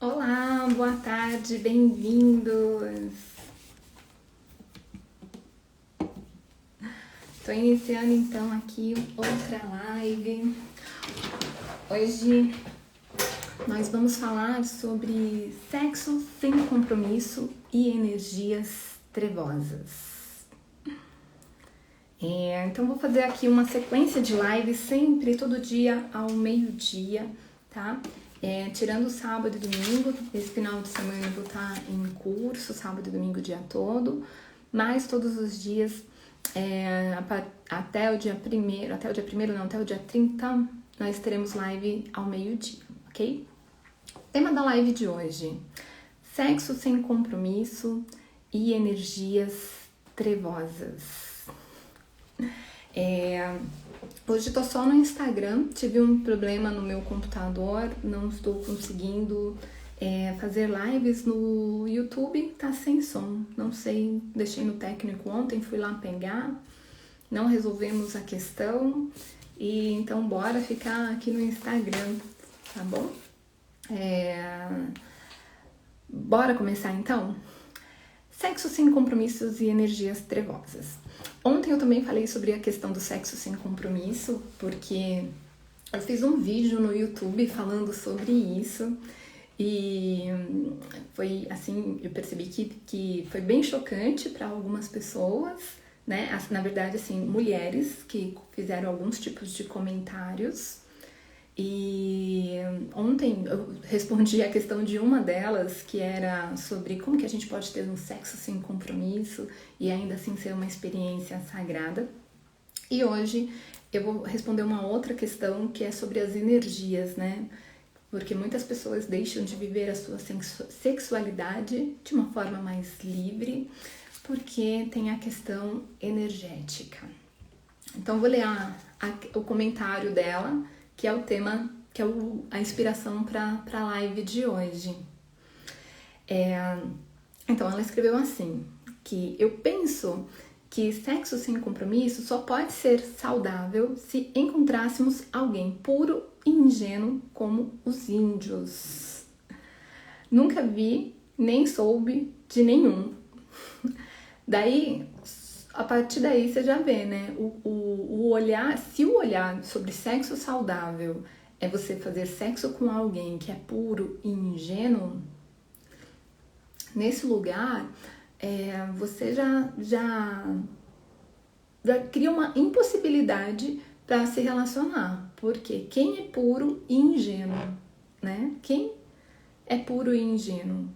Olá, boa tarde, bem-vindos! Estou iniciando então aqui outra live. Hoje nós vamos falar sobre sexo sem compromisso e energias trevosas. Então vou fazer aqui uma sequência de lives sempre, todo dia ao meio-dia, tá? Tirando sábado e domingo, esse final de semana eu vou estar em curso, sábado e domingo o dia todo, mas todos os dias, até o dia 30, nós teremos live ao meio-dia, ok? Tema da live de hoje: sexo sem compromisso e energias trevosas. Hoje estou só no Instagram, tive um problema no meu computador, não estou conseguindo fazer lives no YouTube, tá sem som, não sei, deixei no técnico ontem, fui lá pegar, não resolvemos a questão, e então bora ficar aqui no Instagram, tá bom? Bora começar então? Sexo sem compromissos e energias trevosas. Ontem eu também falei sobre a questão do sexo sem compromisso, porque eu fiz um vídeo no YouTube falando sobre isso e foi assim, eu percebi que foi bem chocante para algumas pessoas, né? Na verdade, assim, mulheres que fizeram alguns tipos de comentários. E ontem eu respondi a questão de uma delas, que era sobre como que a gente pode ter um sexo sem compromisso e ainda assim ser uma experiência sagrada. E hoje eu vou responder uma outra questão, que é sobre as energias, né? Porque muitas pessoas deixam de viver a sua sexualidade de uma forma mais livre, porque tem a questão energética. Então vou ler o comentário dela, que é o tema, que é a inspiração para a live de hoje. Então ela escreveu assim, que eu penso que sexo sem compromisso só pode ser saudável se encontrássemos alguém puro e ingênuo como os índios. Nunca vi, nem soube de nenhum. Daí, a partir daí você já vê, né? O olhar, se o olhar sobre sexo saudável é você fazer sexo com alguém que é puro e ingênuo, nesse lugar você já cria uma impossibilidade para se relacionar. Porque quem é puro e ingênuo, né? Quem é puro e ingênuo?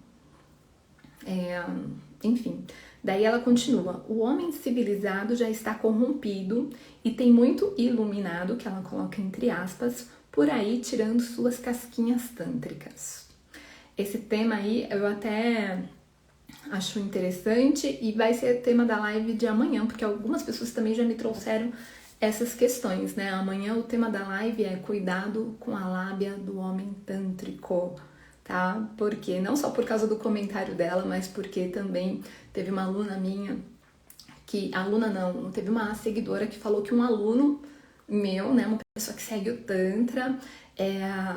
Enfim, daí ela continua: o homem civilizado já está corrompido e tem muito iluminado, que ela coloca entre aspas, por aí tirando suas casquinhas tântricas. Esse tema aí eu até acho interessante e vai ser tema da live de amanhã, porque algumas pessoas também já me trouxeram essas questões, né? Amanhã o tema da live é cuidado com a lábia do homem tântrico, tá? Porque não só por causa do comentário dela, mas porque também teve uma aluna minha teve uma seguidora que falou que um aluno meu, né, uma pessoa que segue o Tantra,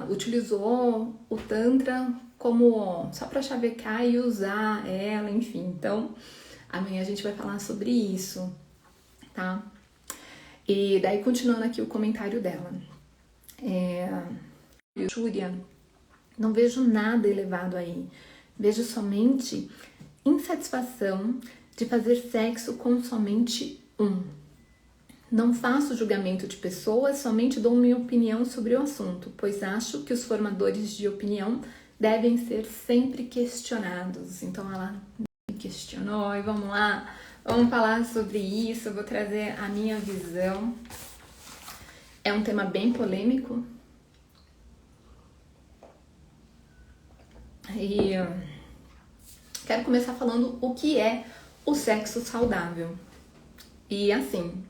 utilizou o Tantra como só para chavecar e usar ela, enfim. Então, amanhã a gente vai falar sobre isso, tá? E daí, continuando aqui o comentário dela. Júlia, não vejo nada elevado aí. Vejo somente insatisfação de fazer sexo com somente um. Não faço julgamento de pessoas, somente dou minha opinião sobre o assunto, pois acho que os formadores de opinião devem ser sempre questionados. Então ela me questionou e vamos lá, vamos falar sobre isso, eu vou trazer a minha visão. É um tema bem polêmico. E quero começar falando o que é o sexo saudável. E assim,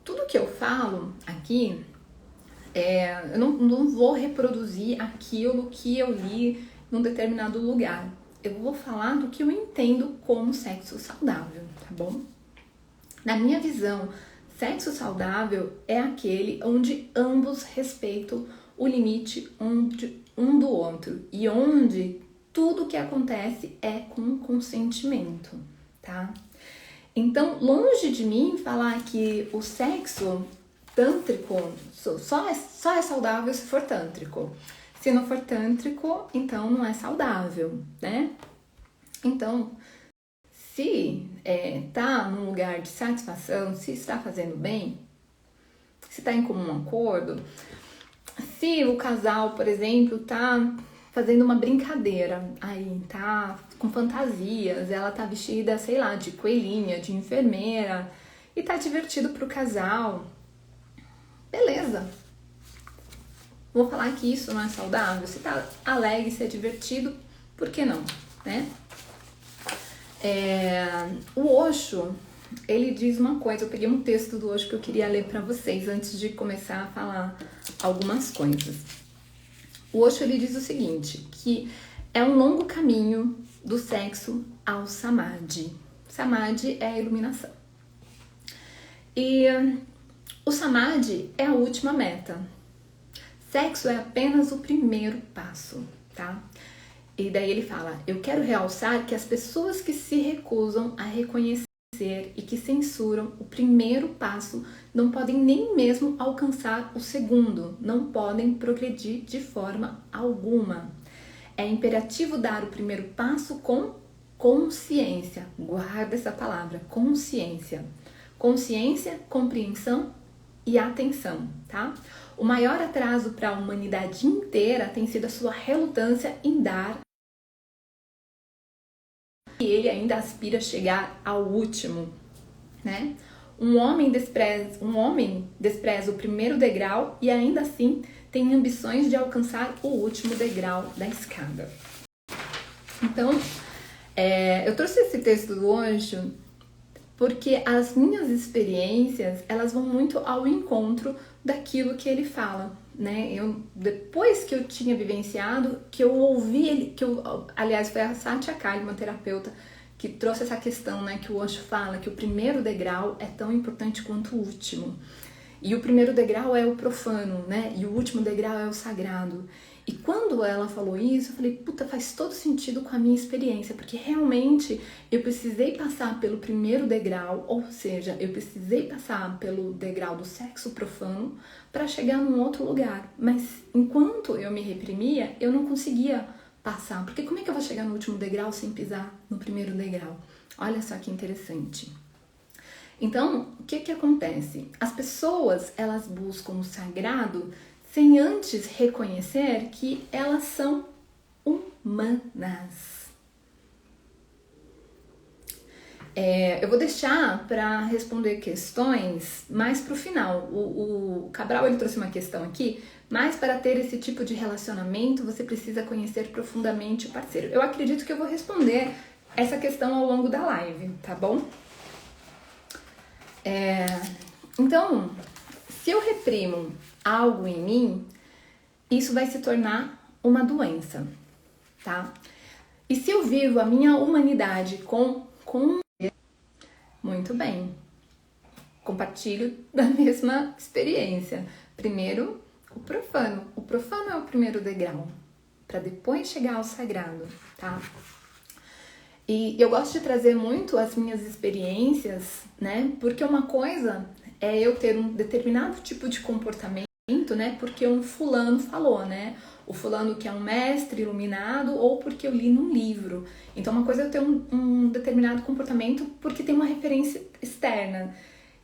tudo que eu falo aqui, eu não vou reproduzir aquilo que eu li num determinado lugar. Eu vou falar do que eu entendo como sexo saudável, tá bom? Na minha visão, sexo saudável é aquele onde ambos respeitam o limite um do outro e onde tudo que acontece é com consentimento, tá? Então, longe de mim falar que o sexo tântrico só é saudável se for tântrico. Se não for tântrico, então não é saudável, né? Então, se tá num lugar de satisfação, se está fazendo bem, se está em comum acordo, se o casal, por exemplo, tá fazendo uma brincadeira, aí tá com fantasias, ela tá vestida, sei lá, de coelhinha, de enfermeira, e tá divertido pro casal, beleza. Vou falar que isso não é saudável? Se tá alegre, se é divertido, por que não, né? O Osho, ele diz uma coisa, eu peguei um texto do Osho que eu queria ler para vocês antes de começar a falar algumas coisas. O Osho, ele diz o seguinte, que é um longo caminho do sexo ao samadhi. Samadhi é a iluminação. E o samadhi é a última meta. Sexo é apenas o primeiro passo, tá? E daí ele fala, eu quero realçar que as pessoas que se recusam a reconhecer e que censuram o primeiro passo não podem nem mesmo alcançar o segundo, não podem progredir de forma alguma. É imperativo dar o primeiro passo com consciência. Guarda essa palavra, consciência. Consciência, compreensão e atenção, tá? O maior atraso para a humanidade inteira tem sido a sua relutância em dar. E ele ainda aspira a chegar ao último, né? Um homem despreza o primeiro degrau e ainda assim tem ambições de alcançar o último degrau da escada. Então, eu trouxe esse texto do Osho porque as minhas experiências, elas vão muito ao encontro daquilo que ele fala, né? Depois que eu tinha vivenciado, que eu ouvi ele, aliás, foi a Satya Kali, uma terapeuta, que trouxe essa questão, né, que o Osho fala, que o primeiro degrau é tão importante quanto o último. E o primeiro degrau é o profano, né? E o último degrau é o sagrado. E quando ela falou isso, eu falei, puta, faz todo sentido com a minha experiência, porque realmente eu precisei passar pelo primeiro degrau, ou seja, eu precisei passar pelo degrau do sexo profano para chegar num outro lugar. Mas enquanto eu me reprimia, eu não conseguia passar, porque como é que eu vou chegar no último degrau sem pisar no primeiro degrau? Olha só que interessante. Então, o que acontece? As pessoas, elas buscam o sagrado sem antes reconhecer que elas são humanas. Eu vou deixar para responder questões mais para o final. O Cabral, ele trouxe uma questão aqui, mas para ter esse tipo de relacionamento, você precisa conhecer profundamente o parceiro. Eu acredito que eu vou responder essa questão ao longo da live, tá bom? Então, se eu reprimo algo em mim, isso vai se tornar uma doença, tá? E se eu vivo a minha humanidade com muito bem, compartilho da mesma experiência. Primeiro, o profano. O profano é o primeiro degrau, para depois chegar ao sagrado, tá? E eu gosto de trazer muito as minhas experiências, né? Porque uma coisa é eu ter um determinado tipo de comportamento, né? Porque um fulano falou, né? O fulano que é um mestre iluminado ou porque eu li num livro. Então, uma coisa é eu ter um determinado comportamento porque tem uma referência externa.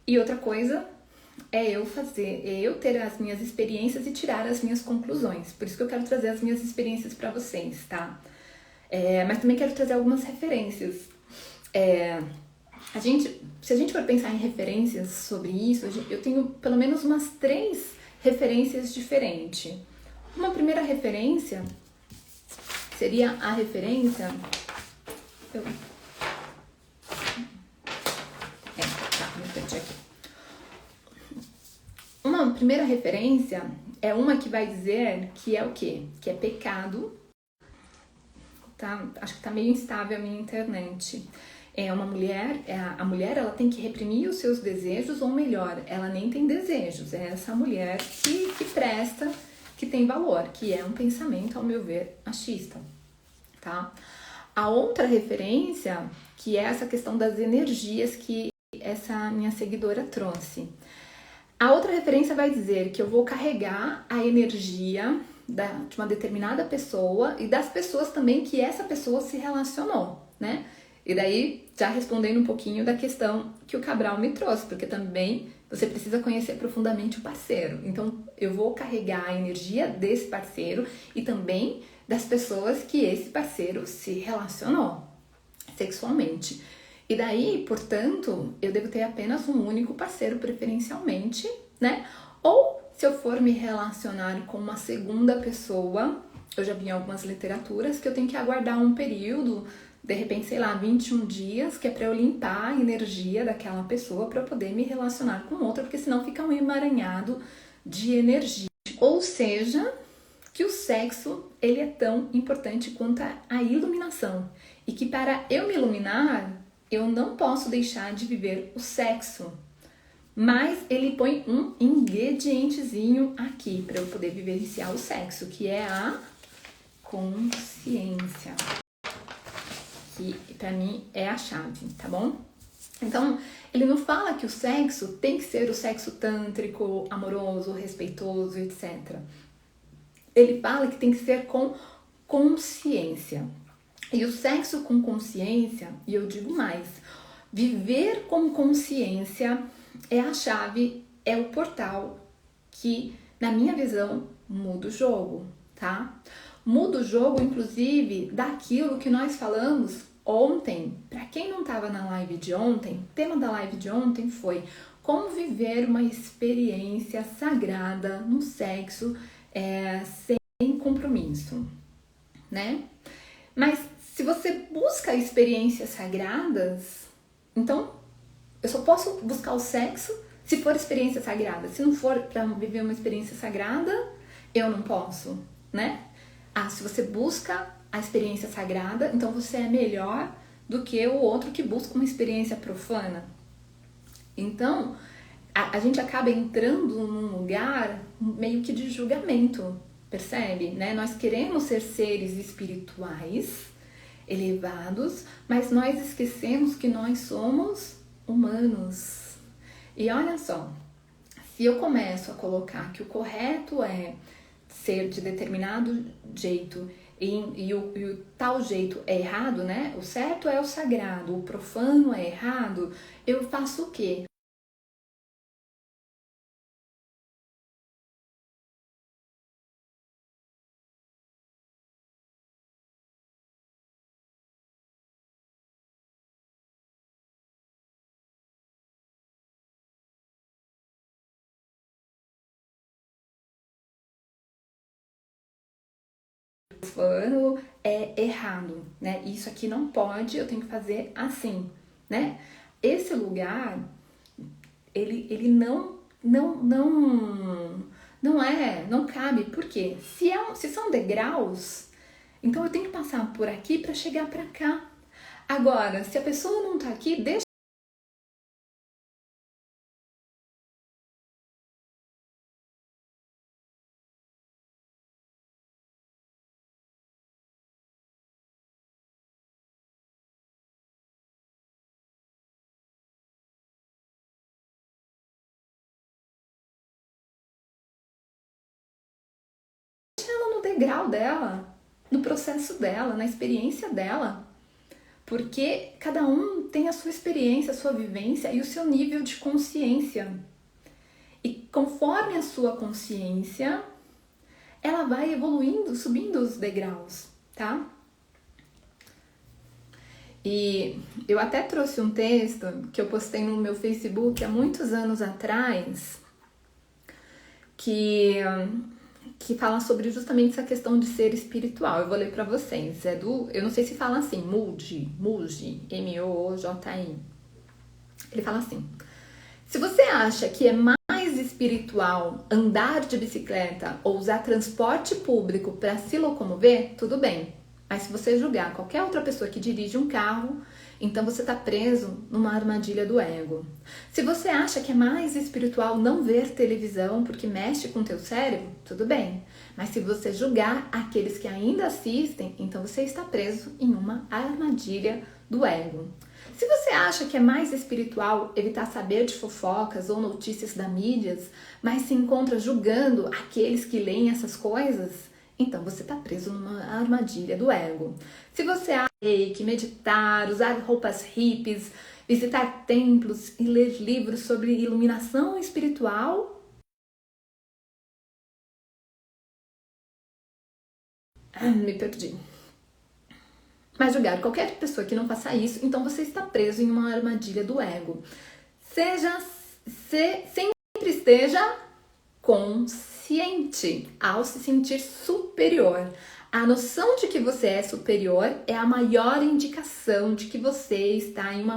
E outra coisa é eu ter as minhas experiências e tirar as minhas conclusões. Por isso que eu quero trazer as minhas experiências para vocês, tá? Mas também quero trazer algumas referências. Se a gente for pensar em referências sobre isso, eu tenho pelo menos umas 3 referências diferentes. Uma primeira referência seria a referência... Uma primeira referência é uma que vai dizer que é o quê? Que é pecado. Tá? Acho que tá meio instável a minha internet. A mulher ela tem que reprimir os seus desejos, ou melhor, ela nem tem desejos. É essa mulher que presta, que tem valor, que é um pensamento, ao meu ver, machista, tá? A outra referência, que é essa questão das energias que essa minha seguidora trouxe. A outra referência vai dizer que eu vou carregar a energia de uma determinada pessoa e das pessoas também que essa pessoa se relacionou, né? E daí, já respondendo um pouquinho da questão que o Cabral me trouxe, porque também você precisa conhecer profundamente o parceiro. Então, eu vou carregar a energia desse parceiro e também das pessoas que esse parceiro se relacionou sexualmente. E daí, portanto, eu devo ter apenas um único parceiro, preferencialmente, né? Ou, se eu for me relacionar com uma segunda pessoa, eu já vi em algumas literaturas que eu tenho que aguardar um período, de repente, sei lá, 21 dias, que é para eu limpar a energia daquela pessoa para eu poder me relacionar com outra, porque senão fica um emaranhado de energia. Ou seja, que o sexo, ele é tão importante quanto a iluminação. E que para eu me iluminar, eu não posso deixar de viver o sexo. Mas ele põe um ingredientezinho aqui para eu poder vivenciar o sexo, que é a consciência. Que para mim é a chave, tá bom? Então, ele não fala que o sexo tem que ser o sexo tântrico, amoroso, respeitoso, etc. Ele fala que tem que ser com consciência. E o sexo com consciência, e eu digo mais, viver com consciência é a chave, é o portal que, na minha visão, muda o jogo, tá? Muda o jogo, inclusive, daquilo que nós falamos ontem. Para quem não estava na live de ontem, o tema da live de ontem foi como viver uma experiência sagrada no sexo sem compromisso, né? Mas se você busca experiências sagradas, então eu só posso buscar o sexo se for experiência sagrada. Se não for para viver uma experiência sagrada, eu não posso, né? Se você busca a experiência sagrada, então você é melhor do que o outro que busca uma experiência profana. Então, a gente acaba entrando num lugar meio que de julgamento, percebe? Né? Nós queremos ser seres espirituais, elevados, mas nós esquecemos que nós somos humanos. E olha só, se eu começo a colocar que o correto é ser de determinado jeito e o tal jeito é errado, né? O certo é o sagrado, o profano é errado, eu faço o quê? Profano é errado, né? Isso aqui não pode, eu tenho que fazer assim, né? Esse lugar, ele não cabe. Por quê? Se são degraus, então eu tenho que passar por aqui para chegar para cá. Agora, se a pessoa não tá aqui, deixa ela no degrau dela, no processo dela, na experiência dela. Porque cada um tem a sua experiência, a sua vivência e o seu nível de consciência. E conforme a sua consciência, ela vai evoluindo, subindo os degraus, tá? E eu até trouxe um texto que eu postei no meu Facebook há muitos anos atrás, que fala sobre justamente essa questão de ser espiritual. Eu vou ler para vocês. Eu não sei se fala assim, Mooji, M-O-O-J-I. Ele fala assim: se você acha que é mais espiritual andar de bicicleta ou usar transporte público para se locomover, tudo bem. Mas se você julgar qualquer outra pessoa que dirige um carro Então você está preso numa armadilha do ego. Se você acha que é mais espiritual não ver televisão porque mexe com o teu cérebro, tudo bem. Mas se você julgar aqueles que ainda assistem, então você está preso em uma armadilha do ego. Se você acha que é mais espiritual evitar saber de fofocas ou notícias da mídias, mas se encontra julgando aqueles que leem essas coisas, então você está preso numa armadilha do ego. Se você acha que meditar, usar roupas hippies, visitar templos e ler livros sobre iluminação espiritual, me perdi. Mas julgar qualquer pessoa que não faça isso, então você está preso em uma armadilha do ego. Sempre esteja consciente ao se sentir superior. A noção de que você é superior é a maior indicação de que você está em uma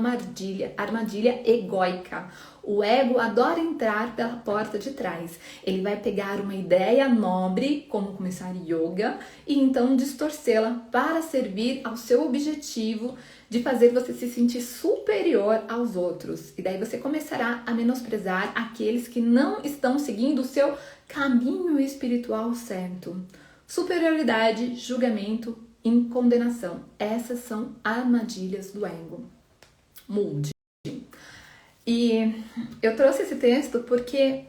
armadilha egóica. O ego adora entrar pela porta de trás. Ele vai pegar uma ideia nobre, como começar yoga, e então distorcê-la para servir ao seu objetivo de fazer você se sentir superior aos outros. E daí você começará a menosprezar aqueles que não estão seguindo o seu caminho espiritual certo. Superioridade, julgamento e condenação. Essas são armadilhas do ego. Mude. E eu trouxe esse texto porque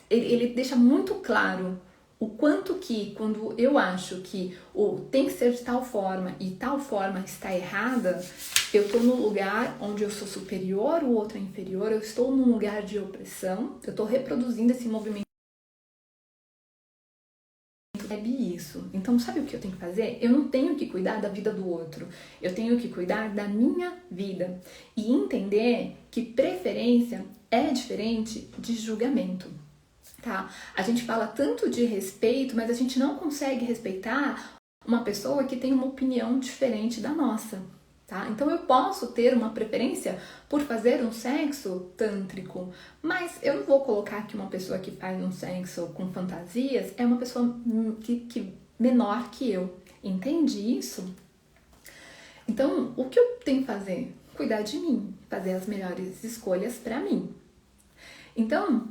ele deixa muito claro o quanto que, quando eu acho que tem que ser de tal forma e tal forma está errada, eu estou no lugar onde eu sou superior, o outro é inferior, eu estou num lugar de opressão, eu estou reproduzindo esse movimento. Isso. Então, sabe o que eu tenho que fazer? Eu não tenho que cuidar da vida do outro. Eu tenho que cuidar da minha vida. E entender que preferência é diferente de julgamento, tá? A gente fala tanto de respeito, mas a gente não consegue respeitar uma pessoa que tem uma opinião diferente da nossa, tá? Então eu posso ter uma preferência por fazer um sexo tântrico, mas eu não vou colocar que uma pessoa que faz um sexo com fantasias é uma pessoa que menor que eu. Entende isso? Então, o que eu tenho que fazer? Cuidar de mim, fazer as melhores escolhas para mim. Então,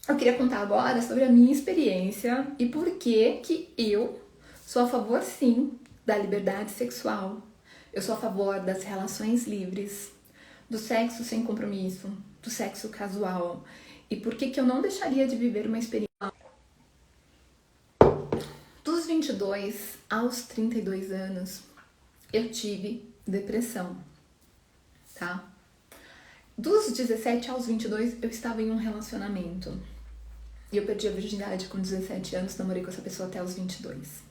eu queria contar agora sobre a minha experiência e por que eu sou a favor, sim, da liberdade sexual. Eu sou a favor das relações livres, do sexo sem compromisso, do sexo casual. E por que eu não deixaria de viver uma experiência. Dos 22 aos 32 anos, eu tive depressão, tá? Dos 17 aos 22, eu estava em um relacionamento. E eu perdi a virgindade com 17 anos, namorei com essa pessoa até os 22.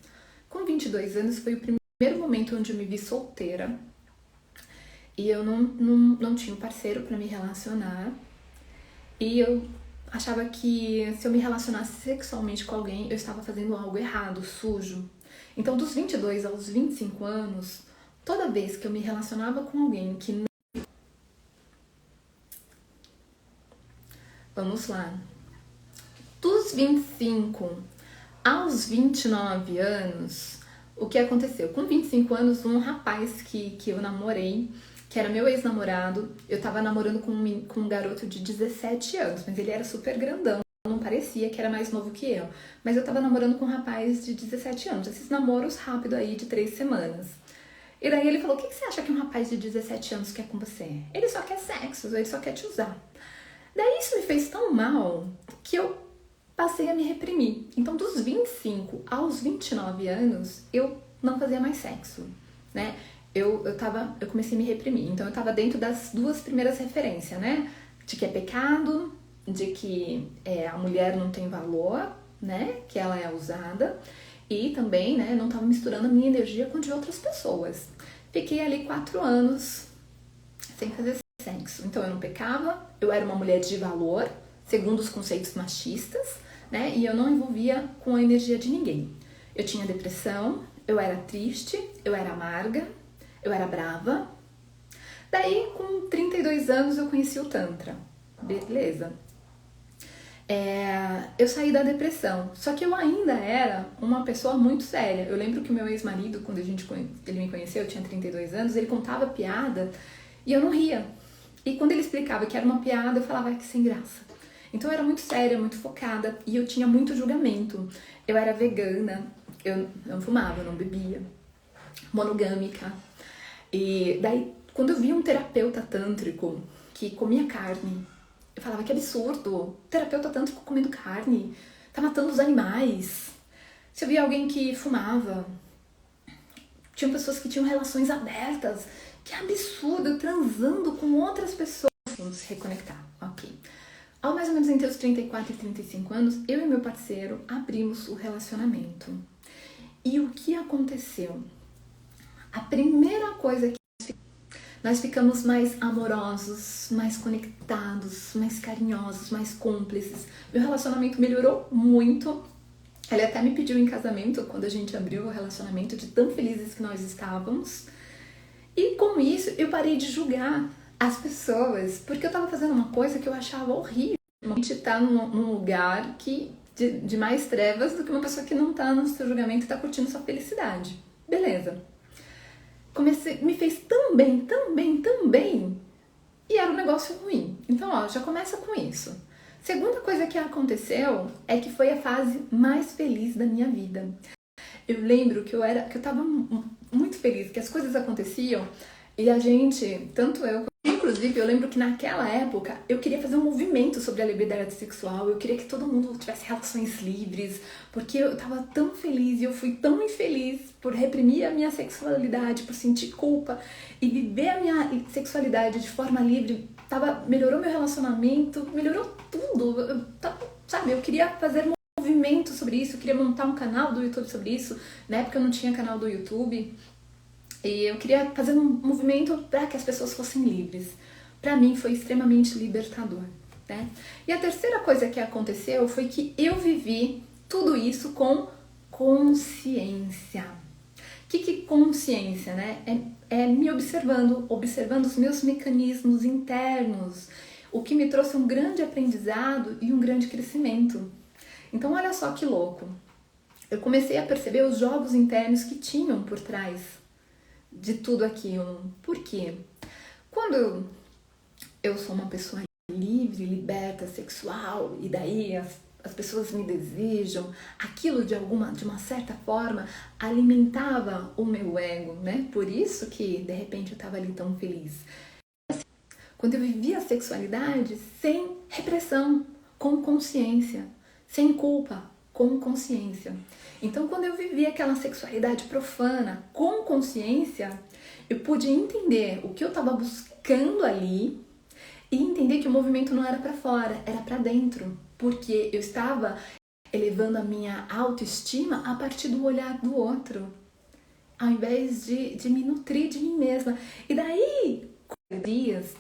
Com 22 anos foi o primeiro momento onde eu me vi solteira. E eu não tinha um parceiro para me relacionar. E eu achava que se eu me relacionasse sexualmente com alguém, eu estava fazendo algo errado, sujo. Então, dos 22 aos 25 anos, toda vez que eu me relacionava com alguém que não... Vamos lá. Dos 25 aos 29 anos, o que aconteceu? Com 25 anos, um rapaz que eu namorei, que era meu ex-namorado, eu tava namorando com um garoto de 17 anos, mas ele era super grandão, não parecia que era mais novo que eu. Mas eu tava namorando com um rapaz de 17 anos, esses namoros rápidos aí de 3 semanas. E daí ele falou, o que você acha que um rapaz de 17 anos quer com você? Ele só quer sexo, ele só quer te usar. Daí isso me fez tão mal que eu passei a me reprimir. Então, dos 25 aos 29 anos, eu não fazia mais sexo, né? Eu comecei a me reprimir. Então, eu tava dentro das duas primeiras referências, né? De que é pecado, de que a mulher não tem valor, né? Que ela é usada. E também, né? Não tava misturando a minha energia com a de outras pessoas. Fiquei ali 4 anos sem fazer sexo. Então, eu não pecava, eu era uma mulher de valor, segundo os conceitos machistas, né? E eu não envolvia com a energia de ninguém. Eu tinha depressão, eu era triste, eu era amarga, eu era brava. Daí, com 32 anos, eu conheci o Tantra. Beleza. eu saí da depressão. Só que eu ainda era uma pessoa muito séria. Eu lembro que o meu ex-marido, quando ele me conheceu, eu tinha 32 anos, ele contava piada e eu não ria. E quando ele explicava que era uma piada, eu falava que sem graça. Então eu era muito séria, muito focada e eu tinha muito julgamento. Eu era vegana, eu não fumava, eu não bebia, monogâmica. E daí, quando eu via um terapeuta tântrico que comia carne, eu falava que absurdo, terapeuta tântrico comendo carne, tá matando os animais. Se eu via alguém que fumava, tinha pessoas que tinham relações abertas, que absurdo, transando com outras pessoas. Vamos se reconectar, ok. Ao mais ou menos entre os 34 e 35 anos, eu e meu parceiro abrimos o relacionamento. E o que aconteceu? A primeira coisa que nós ficamos mais amorosos, mais conectados, mais carinhosos, mais cúmplices. Meu relacionamento melhorou muito. Ele até me pediu em casamento quando a gente abriu o relacionamento, de tão felizes que nós estávamos. E com isso eu parei de julgar as pessoas, porque eu estava fazendo uma coisa que eu achava horrível. A gente tá num lugar de mais trevas do que uma pessoa que não tá no seu julgamento e tá curtindo sua felicidade. Beleza. Me fez tão bem, tão bem, tão bem, e era um negócio ruim. Então, ó, já começa com isso. Segunda coisa que aconteceu é que foi a fase mais feliz da minha vida. Eu lembro que eu tava muito feliz, que as coisas aconteciam e a gente, tanto eu, inclusive, eu lembro que naquela época eu queria fazer um movimento sobre a liberdade sexual, eu queria que todo mundo tivesse relações livres, porque eu tava tão feliz e eu fui tão infeliz por reprimir a minha sexualidade, por sentir culpa e viver a minha sexualidade de forma livre, melhorou meu relacionamento, melhorou tudo, sabe, eu queria fazer movimento sobre isso, eu queria montar um canal do YouTube sobre isso, na época eu não tinha canal do YouTube. E eu queria fazer um movimento para que as pessoas fossem livres. Para mim foi extremamente libertador, né? E a terceira coisa que aconteceu foi que eu vivi tudo isso com consciência. O que consciência, né? É me observando os meus mecanismos internos, o que me trouxe um grande aprendizado e um grande crescimento. Então olha só que louco. Eu comecei a perceber os jogos internos que tinham por trás de tudo aquilo. Por quê? Quando eu sou uma pessoa livre, liberta, sexual, e daí as pessoas me desejam, aquilo de uma certa forma alimentava o meu ego, né? Por isso que de repente eu estava ali tão feliz. Quando eu vivia a sexualidade sem repressão, com consciência, sem culpa, com consciência. Então, quando eu vivi aquela sexualidade profana com consciência, eu pude entender o que eu estava buscando ali e entender que o movimento não era para fora, era para dentro, porque eu estava elevando a minha autoestima a partir do olhar do outro, ao invés de me nutrir de mim mesma. E daí, com dias,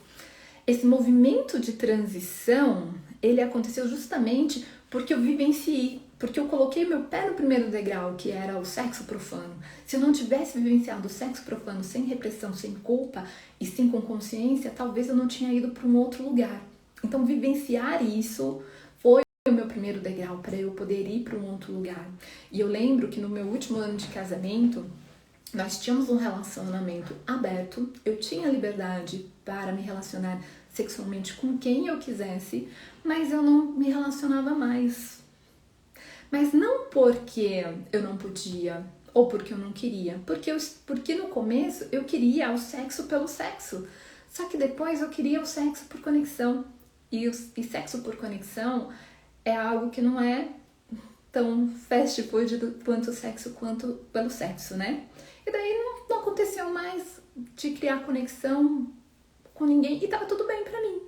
esse movimento de transição, ele aconteceu justamente porque eu vivenciei, porque eu coloquei meu pé no primeiro degrau, que era o sexo profano. Se eu não tivesse vivenciado o sexo profano sem repressão, sem culpa e sim com consciência, talvez eu não tinha ido para um outro lugar. Então, vivenciar isso foi o meu primeiro degrau para eu poder ir para um outro lugar. E eu lembro que no meu último ano de casamento, nós tínhamos um relacionamento aberto, eu tinha liberdade para me relacionar sexualmente com quem eu quisesse, mas eu não me relacionava mais. Mas não porque eu não podia ou porque eu não queria, porque no começo eu queria o sexo pelo sexo, só que depois eu queria o sexo por conexão. E sexo por conexão é algo que não é tão fast food quanto o sexo quanto pelo sexo, né? E daí não aconteceu mais de criar conexão com ninguém e tava tudo bem pra mim,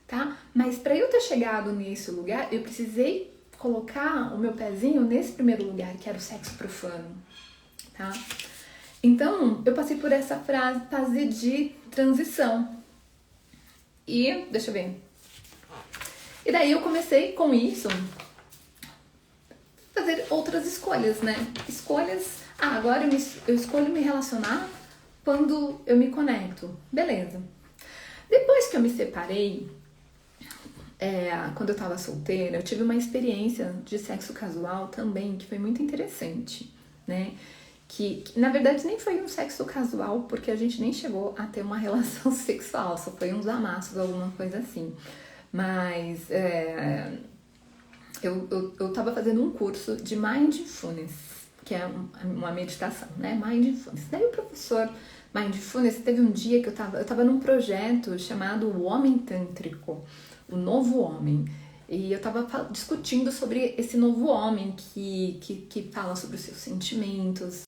tá? Mas pra eu ter chegado nesse lugar, eu precisei colocar o meu pezinho nesse primeiro lugar, que era o sexo profano, tá? Então, eu passei por essa fase de transição. E, deixa eu ver. E daí eu comecei com isso fazer outras escolhas, né? Escolhas, agora eu escolho me relacionar quando eu me conecto. Beleza. Depois que eu me separei, quando eu tava solteira, eu tive uma experiência de sexo casual também, que foi muito interessante, né? Que na verdade nem foi um sexo casual, porque a gente nem chegou a ter uma relação sexual, só foi uns amassos, alguma coisa assim. Mas eu tava fazendo um curso de Mindfulness, que é uma meditação, né? Mindfulness. Daí o professor Mindfulness teve um dia que eu tava num projeto chamado O Homem Tântrico, o Novo Homem. E eu tava discutindo sobre esse novo homem que fala sobre os seus sentimentos.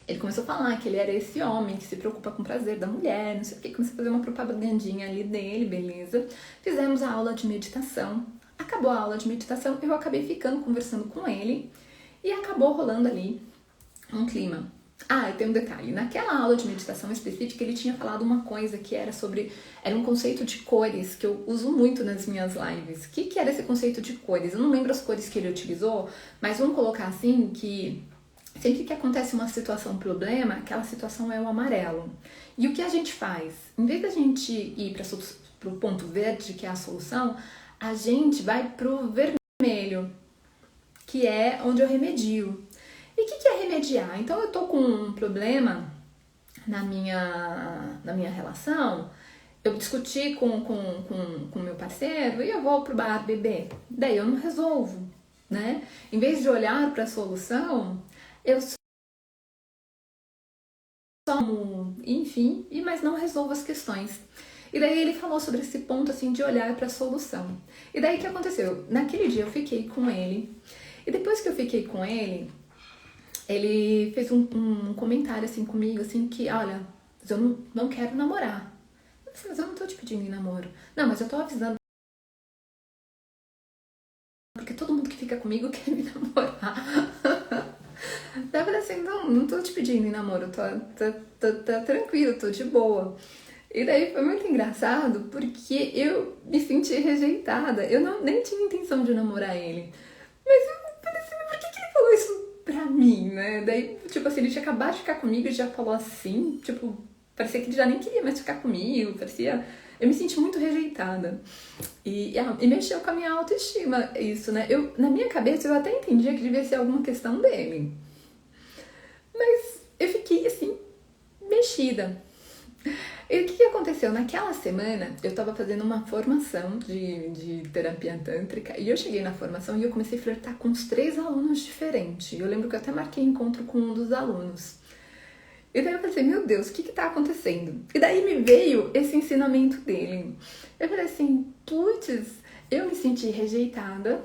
Ele começou a falar que ele era esse homem que se preocupa com o prazer da mulher, não sei o que. Comecei a fazer uma propagandinha ali dele, beleza. Fizemos a aula de meditação. Acabou a aula de meditação, eu acabei ficando conversando com ele e acabou rolando ali um clima. E tem um detalhe, naquela aula de meditação específica ele tinha falado uma coisa que era um conceito de cores que eu uso muito nas minhas lives. O que era esse conceito de cores? Eu não lembro as cores que ele utilizou, mas vamos colocar assim que sempre que acontece uma situação problema, aquela situação é o amarelo. E o que a gente faz? Em vez da gente ir para o ponto verde, que é a solução, a gente vai pro vermelho, que é onde eu remedio. E o que é remediar? Então eu tô com um problema na minha relação, eu discuti com meu parceiro e eu vou pro bar beber. Daí eu não resolvo, né? Em vez de olhar para a solução, eu somo, enfim, mas não resolvo as questões. E daí ele falou sobre esse ponto assim de olhar para a solução. E daí o que aconteceu? Naquele dia eu fiquei com ele. E depois que eu fiquei com ele fez um comentário assim comigo, assim, que, olha, eu não quero namorar. Mas eu não tô te pedindo em namoro. Não, mas eu tô avisando porque todo mundo que fica comigo quer me namorar. Daí eu falei assim, não tô te pedindo em namoro, tá tranquilo, tô de boa. E daí foi muito engraçado porque eu me senti rejeitada. Eu nem tinha intenção de namorar ele. Mas eu falei assim, por que ele falou isso pra mim, né? Daí, tipo assim, ele tinha acabado de ficar comigo e já falou assim, tipo, parecia que ele já nem queria mais ficar comigo, parecia... Eu me senti muito rejeitada. E mexeu com a minha autoestima, isso, né? Na minha cabeça, eu até entendia que devia ser alguma questão dele. Mas eu fiquei, assim, mexida. E o que aconteceu? Naquela semana, eu tava fazendo uma formação de terapia tântrica e eu cheguei na formação e eu comecei a flertar com uns 3 alunos diferentes. Eu lembro que eu até marquei encontro com um dos alunos. E daí eu pensei, meu Deus, o que tá acontecendo? E daí me veio esse ensinamento dele. Eu falei assim, putz, eu me senti rejeitada,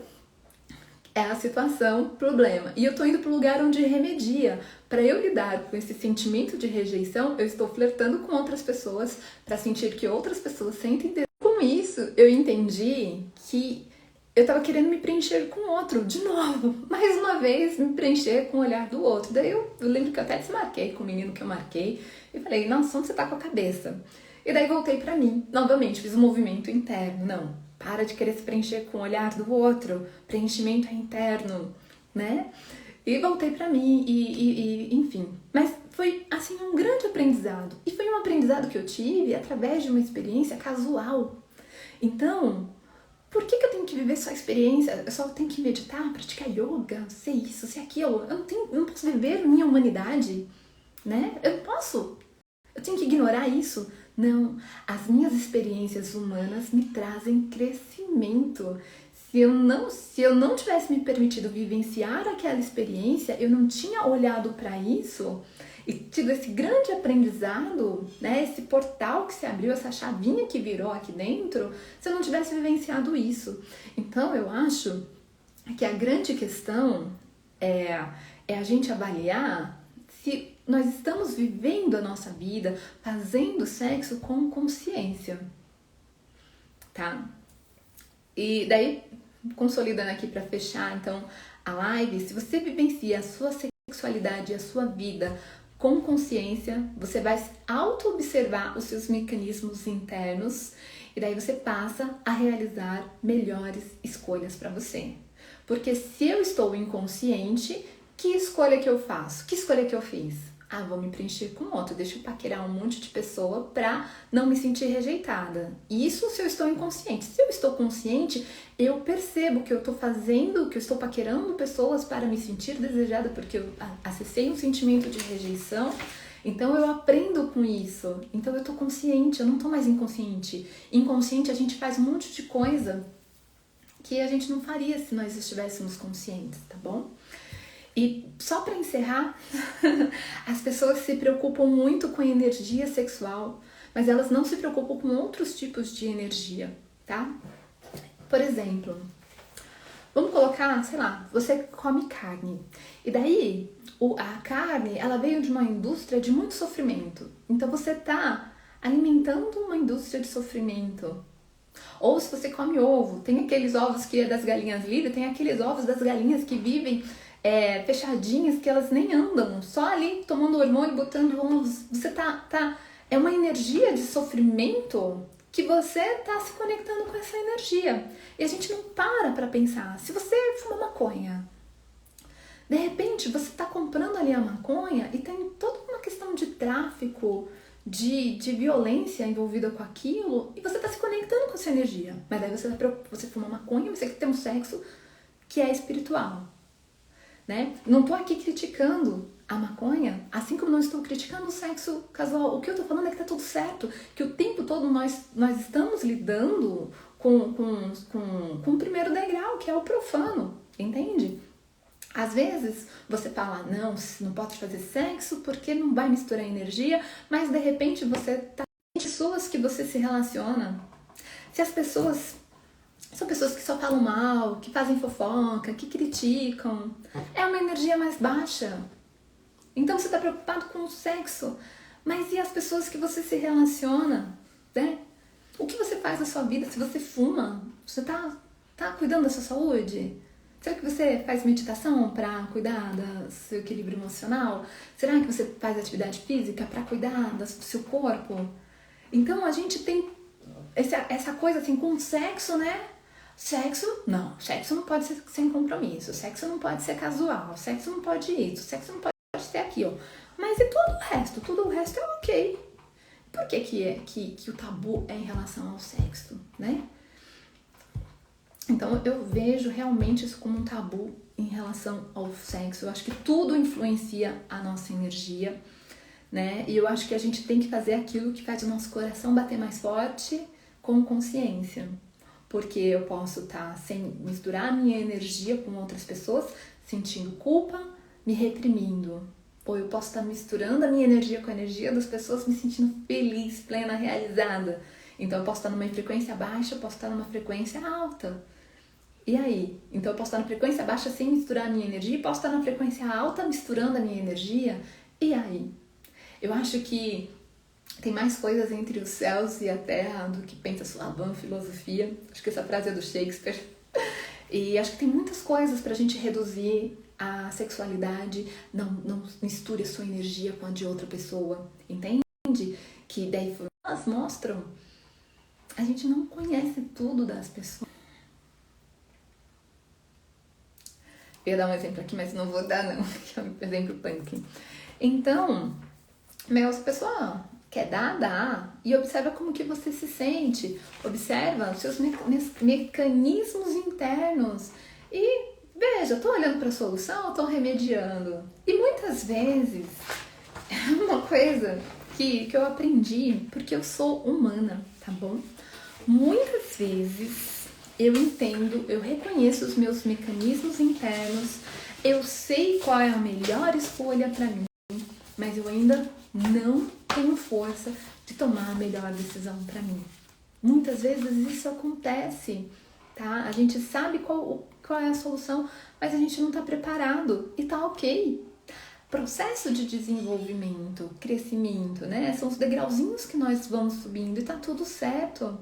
é a situação, problema. E eu tô indo pro lugar onde remedia. Para eu lidar com esse sentimento de rejeição, eu estou flertando com outras pessoas para sentir que outras pessoas sentem. Com isso, eu entendi que eu tava querendo me preencher com outro, de novo. Mais uma vez, me preencher com o olhar do outro. Daí eu lembro que eu até desmarquei com o menino que eu marquei e falei, nossa, onde você tá com a cabeça? E daí voltei pra mim. Novamente, fiz um movimento interno. Não, para de querer se preencher com o olhar do outro. Preenchimento é interno, né? E voltei pra mim enfim. Mas foi, assim, um grande aprendizado. E foi um aprendizado que eu tive através de uma experiência casual. Então, por que eu tenho que viver só a experiência? Eu só tenho que meditar, praticar yoga, ser isso, ser aquilo. Eu não posso viver minha humanidade, né? Eu não posso. Eu tenho que ignorar isso. Não, as minhas experiências humanas me trazem crescimento. Se eu não tivesse me permitido vivenciar aquela experiência, eu não tinha olhado para isso e tido esse grande aprendizado, né, esse portal que se abriu, essa chavinha que virou aqui dentro, se eu não tivesse vivenciado isso. Então, eu acho que a grande questão é a gente avaliar se nós estamos vivendo a nossa vida, fazendo sexo com consciência, tá? E daí, consolidando aqui para fechar, então, a live, se você vivencia a sua sexualidade e a sua vida com consciência, você vai auto-observar os seus mecanismos internos e daí você passa a realizar melhores escolhas para você. Porque se eu estou inconsciente, que escolha que eu faço? Que escolha que eu fiz? Ah, vou me preencher com outro, deixa eu paquerar um monte de pessoa pra não me sentir rejeitada. Isso se eu estou inconsciente. Se eu estou consciente, eu percebo que eu estou fazendo, que eu estou paquerando pessoas para me sentir desejada, porque eu acessei um sentimento de rejeição. Então eu aprendo com isso. Então eu tô consciente, eu não tô mais inconsciente. Inconsciente a gente faz um monte de coisa que a gente não faria se nós estivéssemos conscientes, tá bom? E só para encerrar, as pessoas se preocupam muito com a energia sexual, mas elas não se preocupam com outros tipos de energia, tá? Por exemplo, vamos colocar, sei lá, você come carne. E daí, a carne, ela veio de uma indústria de muito sofrimento. Então você tá alimentando uma indústria de sofrimento. Ou se você come ovo, tem aqueles ovos que é das galinhas livres, tem aqueles ovos das galinhas que vivem fechadinhas, que elas nem andam, só ali tomando hormônio, botando ovos. Você é uma energia de sofrimento que você tá se conectando com essa energia. E a gente não para pensar. Se você fuma maconha, de repente você tá comprando ali a maconha e tem toda uma questão de tráfico, de violência envolvida com aquilo, e você tá se conectando com essa energia. Mas daí você fuma maconha, você quer ter um sexo que é espiritual, né? Não tô aqui criticando a maconha, assim como não estou criticando o sexo casual. O que eu tô falando é que tá tudo certo, que o tempo todo nós estamos lidando com o primeiro degrau, que é o profano, entende? Às vezes você fala, não pode fazer sexo porque não vai misturar energia, mas de repente você tá com pessoas que você se relaciona. Se as pessoas são pessoas que só falam mal, que fazem fofoca, que criticam, é uma energia mais baixa. Então você tá preocupado com o sexo, mas e as pessoas que você se relaciona, né? O que você faz na sua vida? Se você fuma, você tá cuidando da sua saúde? Será que você faz meditação para cuidar do seu equilíbrio emocional? Será que você faz atividade física para cuidar do seu corpo? Então a gente tem essa coisa assim com o sexo, né? Sexo não pode ser sem compromisso, sexo não pode ser casual, sexo não pode isso, sexo não pode ser aquilo. Mas e tudo o resto é ok. Por que o tabu é em relação ao sexo, né? Então eu vejo realmente isso como um tabu em relação ao sexo. Eu acho que tudo influencia a nossa energia, né? E eu acho que a gente tem que fazer aquilo que faz o nosso coração bater mais forte com consciência. Porque eu posso estar sem misturar a minha energia com outras pessoas, sentindo culpa, me reprimindo. Ou eu posso estar misturando a minha energia com a energia das pessoas, me sentindo feliz, plena, realizada. Então eu posso estar numa frequência baixa, eu posso estar numa frequência alta. E aí? Então eu posso estar na frequência baixa sem misturar a minha energia e posso estar na frequência alta misturando a minha energia. E aí? Eu acho que tem mais coisas entre os céus e a terra do que pensa sua vã filosofia. Acho que essa frase é do Shakespeare. E acho que tem muitas coisas pra gente reduzir a sexualidade. Não misture a sua energia com a de outra pessoa. Entende? Que daí elas mostram. A gente não conhece tudo das pessoas. Eu ia dar um exemplo aqui, mas não vou dar não, que é um exemplo punk. Então, se a pessoa quer dar, dá. E observa como que você se sente. Observa os seus mecanismos internos. E veja, tô olhando para a solução ou tô remediando? E muitas vezes, é uma coisa que eu aprendi, porque eu sou humana, tá bom? Muitas vezes eu entendo, eu reconheço os meus mecanismos internos, eu sei qual é a melhor escolha para mim, mas eu ainda não tenho força de tomar a melhor decisão para mim. Muitas vezes isso acontece, tá? A gente sabe qual é a solução, mas a gente não tá preparado e tá ok. Processo de desenvolvimento, crescimento, né? São os degrauzinhos que nós vamos subindo e tá tudo certo.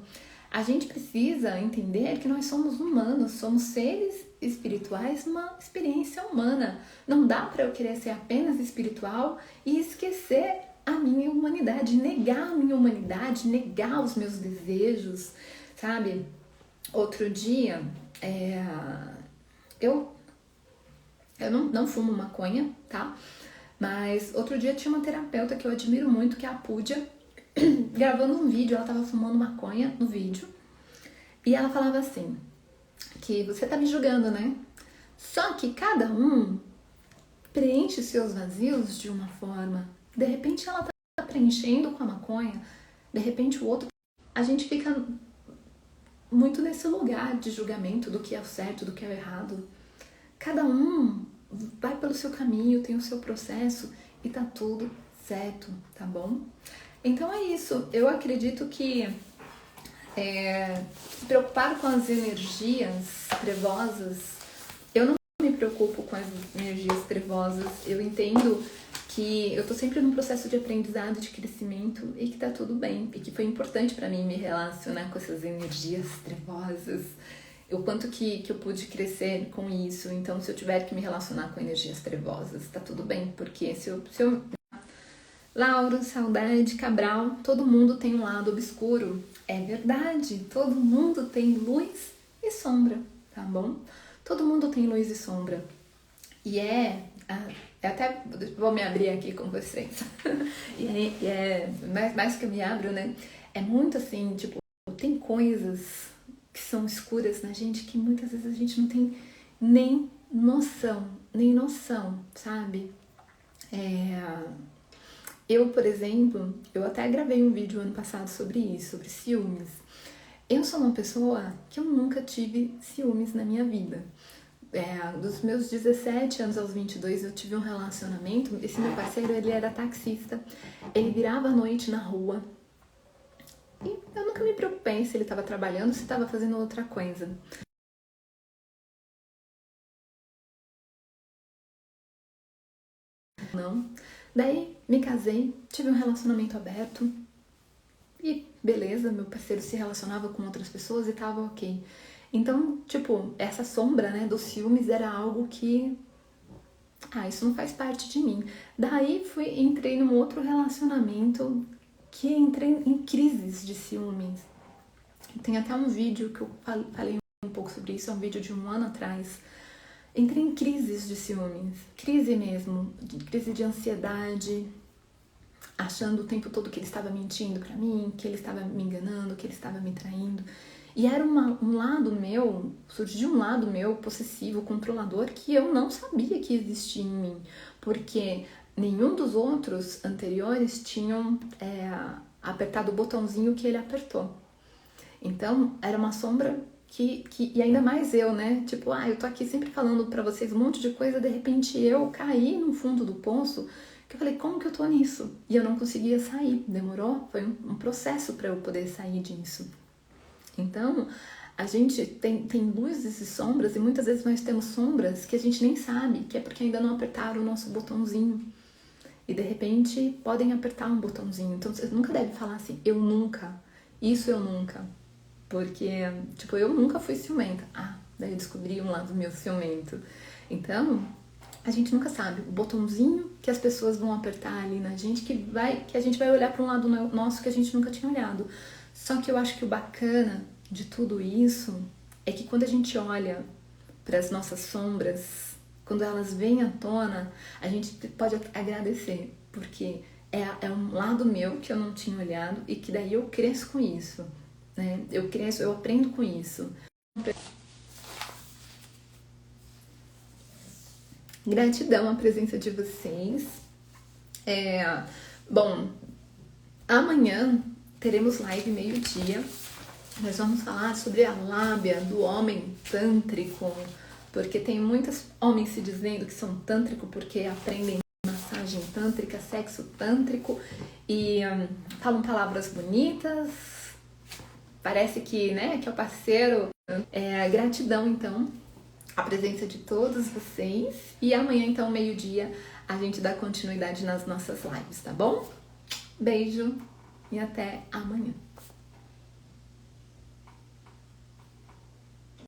A gente precisa entender que nós somos humanos, somos seres espirituais numa experiência humana. Não dá para eu querer ser apenas espiritual e esquecer a minha humanidade, negar a minha humanidade, negar os meus desejos, sabe? Outro dia, eu não fumo maconha, tá? Mas outro dia tinha uma terapeuta que eu admiro muito, que é a Púdia, gravando um vídeo, ela tava fumando maconha no vídeo, e ela falava assim, que você tá me julgando, né? Só que cada um preenche seus vazios de uma forma. De repente ela tá preenchendo com a maconha, de repente o outro... A gente fica muito nesse lugar de julgamento do que é o certo, do que é o errado. Cada um vai pelo seu caminho, tem o seu processo e tá tudo certo, tá bom? Então é isso. Eu acredito que se preocupar com as energias trevosas, eu não me preocupo com as energias trevosas. Eu entendo que eu tô sempre num processo de aprendizado, de crescimento e que tá tudo bem. E que foi importante pra mim me relacionar com essas energias trevosas. O quanto que eu pude crescer com isso. Então, se eu tiver que me relacionar com energias trevosas, tá tudo bem. Porque se eu... Lauro, Saudade, Cabral, todo mundo tem um lado obscuro. É verdade, todo mundo tem luz e sombra, tá bom? Todo mundo tem luz e sombra. E até vou me abrir aqui com vocês. Mais que eu me abro, né? É muito assim, tipo, tem coisas que são escuras na gente que muitas vezes a gente não tem nem noção, sabe? Eu, por exemplo, eu até gravei um vídeo ano passado sobre isso, sobre ciúmes. Eu sou uma pessoa que eu nunca tive ciúmes na minha vida. Dos meus 17 anos aos 22 eu tive um relacionamento. Esse meu parceiro, ele era taxista. Ele virava à noite na rua. E eu nunca me preocupei se ele estava trabalhando, se estava fazendo outra coisa. Não. Daí me casei, tive um relacionamento aberto. E beleza, meu parceiro se relacionava com outras pessoas e tava ok. Então, tipo, essa sombra, né, dos ciúmes era algo que... isso não faz parte de mim. Daí entrei num outro relacionamento que entrei em crises de ciúmes. Tem até um vídeo que eu falei um pouco sobre isso, é um vídeo de 1 ano atrás. Entrei em crises de ciúmes, crise mesmo, crise de ansiedade, achando o tempo todo que ele estava mentindo pra mim, que ele estava me enganando, que ele estava me traindo. E era um lado meu, surgiu um lado meu possessivo, controlador, que eu não sabia que existia em mim, porque nenhum dos outros anteriores tinham apertado o botãozinho que ele apertou. Então, era uma sombra e ainda mais eu, né? Tipo, eu tô aqui sempre falando pra vocês um monte de coisa, de repente eu caí no fundo do poço, que eu falei, como que eu tô nisso? E eu não conseguia sair, demorou? Foi um processo pra eu poder sair disso. Então, a gente tem luzes e sombras, e muitas vezes nós temos sombras que a gente nem sabe, que é porque ainda não apertaram o nosso botãozinho. E de repente podem apertar um botãozinho. Então você nunca deve falar assim, eu nunca, isso eu nunca. Porque, tipo, eu nunca fui ciumenta. Daí eu descobri um lado meu ciumento. Então, a gente nunca sabe o botãozinho que as pessoas vão apertar ali na gente, que a gente vai olhar para um lado nosso que a gente nunca tinha olhado. Só que eu acho que o bacana de tudo isso é que quando a gente olha para as nossas sombras, quando elas vêm à tona, a gente pode agradecer, porque é um lado meu que eu não tinha olhado e que daí eu cresço com isso, né? Eu aprendo com isso. Gratidão à presença de vocês. Bom, amanhã teremos live meio-dia. Nós vamos falar sobre a lábia do homem tântrico, porque tem muitos homens se dizendo que são tântrico porque aprendem massagem tântrica, sexo tântrico e falam palavras bonitas. Parece que, né, que é o parceiro. Gratidão, então, a presença de todos vocês. E amanhã, então, meio-dia, a gente dá continuidade nas nossas lives, tá bom? Beijo e até amanhã.